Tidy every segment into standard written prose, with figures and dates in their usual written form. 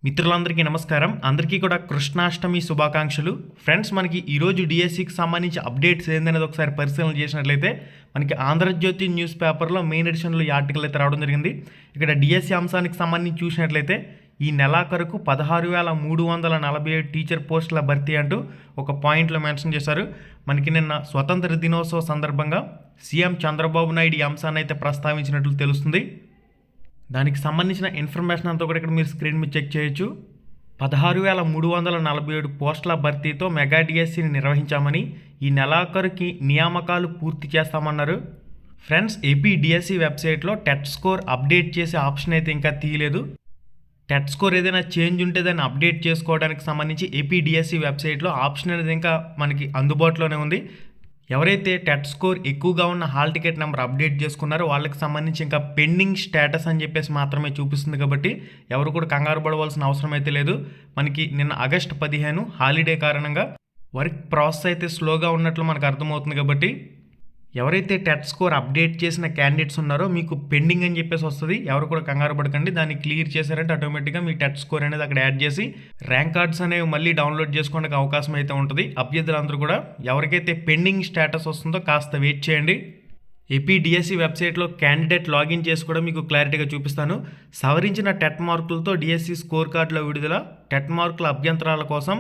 మిత్రులందరికీ నమస్కారం. అందరికీ కూడా కృష్ణాష్టమి శుభాకాంక్షలు. ఫ్రెండ్స్, మనకి ఈరోజు డిఎస్సికి సంబంధించి అప్డేట్స్ ఏందనేది ఒకసారి పరిశీలన చేసినట్లయితే మనకి ఆంధ్రజ్యోతి న్యూస్ పేపర్లో మెయిన్ ఎడిషన్లో ఈ ఆర్టికల్ అయితే రావడం జరిగింది. ఇక్కడ డిఎస్సి అంశానికి సంబంధించి చూసినట్లయితే ఈ నెలాఖరుకు 16,347 టీచర్ పోస్టుల భర్తీ అంటూ ఒక పాయింట్లో మెన్షన్ చేశారు. మనకి నిన్న స్వతంత్ర దినోత్సవ సందర్భంగా సీఎం చంద్రబాబు నాయుడు ఈ అంశాన్ని అయితే ప్రస్తావించినట్లు తెలుస్తుంది. దానికి సంబంధించిన ఇన్ఫర్మేషన్ అంతా కూడా ఇక్కడ మీరు స్క్రీన్ మీద చెక్ చేయొచ్చు. 16,347 పోస్టుల భర్తీతో మెగా డిఎస్సిని నిర్వహించామని, ఈ నెలాఖరుకి నియామకాలు పూర్తి చేస్తామన్నారు. ఫ్రెండ్స్, ఏపీ డిఎస్సి వెబ్సైట్లో టెట్ స్కోర్ అప్డేట్ చేసే ఆప్షన్ అయితే ఇంకా తీయలేదు. టెట్ స్కోర్ ఏదైనా చేంజ్ ఉంటే దాన్ని అప్డేట్ చేసుకోవడానికి సంబంధించి ఏపీ డిఎస్సి వెబ్సైట్లో ఆప్షన్ అనేది ఇంకా మనకి అందుబాటులోనే ఉంది. ఎవరైతే టెట్ స్కోర్ ఎక్కువగా ఉన్న హాల్ టికెట్ నెంబర్ అప్డేట్ చేసుకున్నారో వాళ్ళకి సంబంధించి ఇంకా పెండింగ్ స్టేటస్ అని చెప్పేసి మాత్రమే చూపిస్తుంది. కాబట్టి ఎవరు కూడా కంగారు పడవలసిన అవసరం అయితే లేదు. మనకి నిన్న ఆగస్టు 15 హాలిడే కారణంగా వర్క్ ప్రాసెస్ అయితే స్లోగా ఉన్నట్లు మనకు అర్థమవుతుంది. కాబట్టి ఎవరైతే టెట్ స్కోర్ అప్డేట్ చేసిన క్యాండిడేట్స్ ఉన్నారో మీకు పెండింగ్ అని చెప్పేసి వస్తుంది. ఎవరు కూడా కంగారు పడకండి. దాన్ని క్లియర్ చేశారంటే ఆటోమేటిక్గా మీ టెట్ స్కోర్ అనేది అక్కడ యాడ్ చేసి ర్యాంక్ కార్డ్స్ అనేవి మళ్ళీ డౌన్లోడ్ చేసుకోవడానికి అవకాశం అయితే ఉంటుంది. అభ్యర్థులందరూ కూడా ఎవరికైతే పెండింగ్ స్టేటస్ వస్తుందో కాస్త వెయిట్ చేయండి. ఏపీ డిఎస్సి వెబ్సైట్లో క్యాండిడేట్ లాగిన్ చేసి కూడా మీకు క్లారిటీగా చూపిస్తాను. సవరించిన టెట్ మార్కులతో డిఎస్సి స్కోర్ కార్డుల విడుదల, టెట్ మార్కుల అభ్యంతరాల కోసం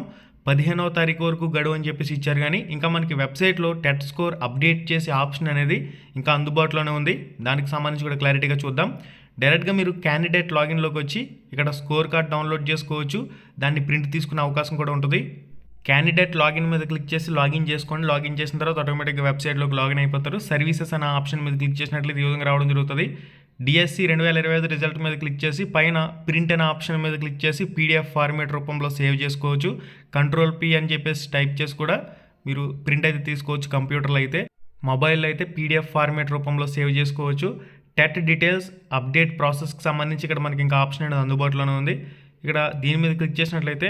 15వ తారీఖు వరకు గడువు అని చెప్పేసి ఇచ్చారు. కానీ ఇంకా మనకి వెబ్సైట్లో టెట్ స్కోర్ అప్డేట్ చేసే ఆప్షన్ అనేది ఇంకా అందుబాటులోనే ఉంది. దానికి సంబంధించి కూడా క్లారిటీగా చూద్దాం. డైరెక్ట్గా మీరు క్యాండిడేట్ లాగిన్లోకి వచ్చి ఇక్కడ స్కోర్ కార్డ్ డౌన్లోడ్ చేసుకోవచ్చు. దాన్ని ప్రింట్ తీసుకునే అవకాశం కూడా ఉంటుంది. క్యాండిడేట్ లాగిన్ మీద క్లిక్ చేసి లాగిన్ చేసుకోండి. లాగిన్ చేసిన తర్వాత ఆటోమేటిక్గా వెబ్సైట్లోకి లాగిన్ అయిపోతారు. సర్వీసెస్ అనే ఆప్షన్ మీద క్లిక్ చేసినట్లయితే ఈ విధంగా రావడం జరుగుతుంది. డిఎస్సి 2025 రిజల్ట్ మీద క్లిక్ చేసి పైన ప్రింట్ అనే ఆప్షన్ మీద క్లిక్ చేసి పీడిఎఫ్ ఫార్మేట్ రూపంలో సేవ్ చేసుకోవచ్చు. Ctrl+P అని చెప్పేసి టైప్ చేసి కూడా మీరు ప్రింట్ అయితే తీసుకోవచ్చు. కంప్యూటర్లో అయితే, మొబైల్లో అయితే పీడిఎఫ్ ఫార్మేట్ రూపంలో సేవ్ చేసుకోవచ్చు. టెట్ డీటెయిల్స్ అప్డేట్ ప్రాసెస్కి సంబంధించి ఇక్కడ మనకి ఇంకా ఆప్షన్ అనేది అందుబాటులోనే ఉంది. ఇక్కడ దీని మీద క్లిక్ చేసినట్లయితే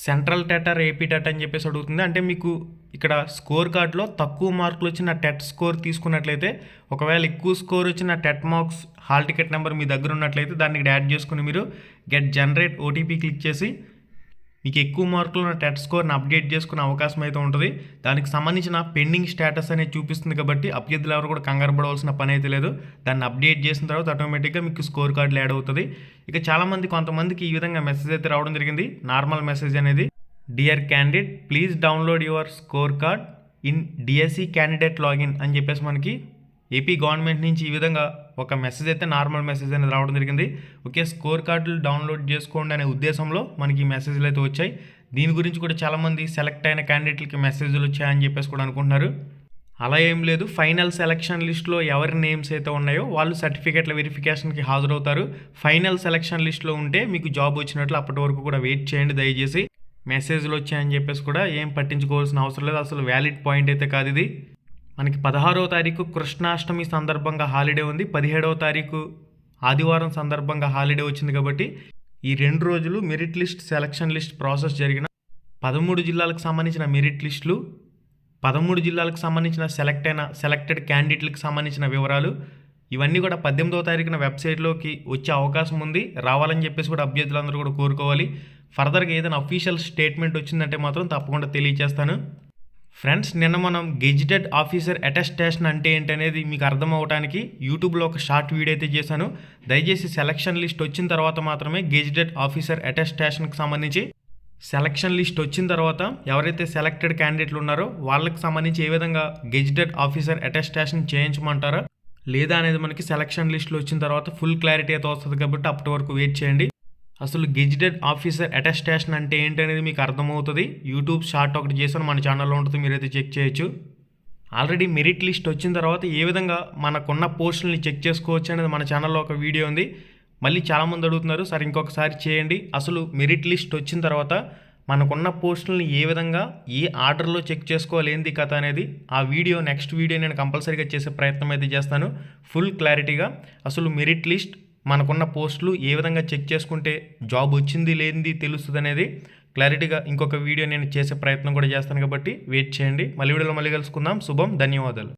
central TET are AP TET అని చెప్పేసి అడుగుతుంది. అంటే మీకు ఇక్కడ స్కోర్ కార్డులో తక్కువ మార్కులు వచ్చిన టెట్ స్కోర్ తీసుకున్నట్లయితే, ఒకవేళ ఎక్కువ స్కోర్ వచ్చిన TET marks hall ticket number మీ దగ్గర ఉన్నట్లయితే దాన్ని ఇక్కడ యాడ్ చేసుకుని మీరు గెట్ జనరేట్ ఓటీపీ క్లిక్ చేసి మీకు ఎక్కువ మార్కులు ఉన్న టెట్ స్కోర్ని అప్డేట్ చేసుకునే అవకాశం అయితే ఉంటుంది. దానికి సంబంధించిన పెండింగ్ స్టేటస్ అనేది చూపిస్తుంది. కాబట్టి అభ్యర్థులు ఎవరు కూడా కంగారు పడవలసిన పని అయితే లేదు. దాన్ని అప్డేట్ చేసిన తర్వాత ఆటోమేటిక్గా మీకు స్కోర్ కార్డులు యాడ్ అవుతుంది. ఇక కొంతమందికి ఈ విధంగా మెసేజ్ అయితే రావడం జరిగింది. నార్మల్ మెసేజ్ అనేది, dear candidate please download your score card in DSC candidate login అని చెప్పేసి మనకి ఏపీ గవర్నమెంట్ నుంచి ఈ విధంగా ఒక మెసేజ్ అయితే నార్మల్ మెసేజ్ అనేది రావడం జరిగింది. ఓకే, స్కోర్ కార్డులు డౌన్లోడ్ చేసుకోండి అనే ఉద్దేశంలో మనకి ఈ మెసేజ్లు అయితే వచ్చాయి. దీని గురించి కూడా చాలామంది సెలెక్ట్ అయిన క్యాండిడేట్లకి మెసేజ్లు వచ్చాయని చెప్పేసి కూడా అనుకుంటున్నారు. అలా ఏం లేదు. ఫైనల్ సెలక్షన్ లిస్ట్లో ఎవరి నేమ్స్ అయితే ఉన్నాయో వాళ్ళు సర్టిఫికేట్ల వెరిఫికేషన్కి హాజరవుతారు. ఫైనల్ సెలక్షన్ లిస్ట్లో ఉంటే మీకు జాబ్ వచ్చినట్లు. అప్పటి వరకు కూడా వెయిట్ చేయండి దయచేసి. మెసేజ్లు వచ్చాయని చెప్పేసి కూడా ఏం పట్టించుకోవాల్సిన అవసరం లేదు. అసలు వ్యాలిడ్ పాయింట్ అయితే కాదు ఇది. మనకి 16వ తారీఖు కృష్ణాష్టమి సందర్భంగా హాలిడే ఉంది. 17వ తారీఖు ఆదివారం సందర్భంగా హాలిడే వచ్చింది. కాబట్టి ఈ 2 రోజులు merit list, selection list process జరిగిన 13 జిల్లాలకు సంబంధించిన మెరిట్ లిస్టులు, 13 జిల్లాలకు సంబంధించిన సెలెక్టెడ్ క్యాండిడేట్లకు సంబంధించిన వివరాలు ఇవన్నీ కూడా 18వ తారీఖున వెబ్సైట్లోకి వచ్చే అవకాశం ఉంది. రావాలని చెప్పేసి కూడా అభ్యర్థులందరూ కూడా కోరుకోవాలి. ఫర్దర్గా ఏదైనా అఫీషియల్ స్టేట్మెంట్ వచ్చిందంటే మాత్రం తప్పకుండా తెలియజేస్తాను. ఫ్రెండ్స్, నిన్న మనం గెజిటెడ్ ఆఫీసర్ అటెస్టేషన్ అంటే ఏంటనేది మీకు అర్థం అవడానికి యూట్యూబ్లో ఒక షార్ట్ వీడియో అయితే చేశాను. దయచేసి సెలక్షన్ లిస్ట్ వచ్చిన తర్వాత మాత్రమే గెజిటెడ్ ఆఫీసర్ అటెస్టేషన్కి సంబంధించి సెలక్షన్ లిస్ట్ వచ్చిన తర్వాత ఎవరైతే సెలెక్టెడ్ క్యాండిడేట్లు ఉన్నారో వాళ్ళకి సంబంధించి ఏ విధంగా గెజిటెడ్ ఆఫీసర్ అటెస్టేషన్ చేయించమంటారా లేదా అనేది మనకి సెలక్షన్ లిస్టులో వచ్చిన తర్వాత ఫుల్ క్లారిటీ అయితే వస్తుంది. కాబట్టి అప్పటి వరకు వెయిట్ చేయండి. అసలు గెజిటెడ్ ఆఫీసర్ అటెస్టేషన్ అంటే ఏంటనేది మీకు అర్థమవుతుంది. యూట్యూబ్ షార్ట్ ఒకటి చేసాను, మన ఛానల్లో ఉంటుంది, మీరైతే చెక్ చేయొచ్చు. ఆల్రెడీ మెరిట్ లిస్ట్ వచ్చిన తర్వాత ఏ విధంగా మనకున్న పోస్టులని చెక్ చేసుకోవచ్చు అనేది మన ఛానల్లో ఒక వీడియో ఉంది. మళ్ళీ చాలామంది అడుగుతున్నారు, సార్ ఇంకొకసారి చేయండి. అసలు మెరిట్ లిస్ట్ వచ్చిన తర్వాత మనకున్న పోస్టులని ఏ విధంగా ఏ ఆర్డర్లో చెక్ చేసుకోవాలి ఏంది కథ అనేది ఆ వీడియో, నెక్స్ట్ వీడియో నేను కంపల్సరీగా చేసే ప్రయత్నం అయితే చేస్తాను. ఫుల్ క్లారిటీగా అసలు మెరిట్ లిస్ట్, మనకున్న పోస్టులు ఏ విధంగా చెక్ చేసుకుంటే జాబ్ వచ్చింది లేనిది తెలుస్తుంది అనేది క్లారిటీగా ఇంకొక వీడియో నేను చేసే ప్రయత్నం కూడా చేస్తాను. కాబట్టి వెయిట్ చేయండి. మళ్ళీ వీడియోలో మళ్ళీ కలుసుకుందాం. శుభం, ధన్యవాదాలు.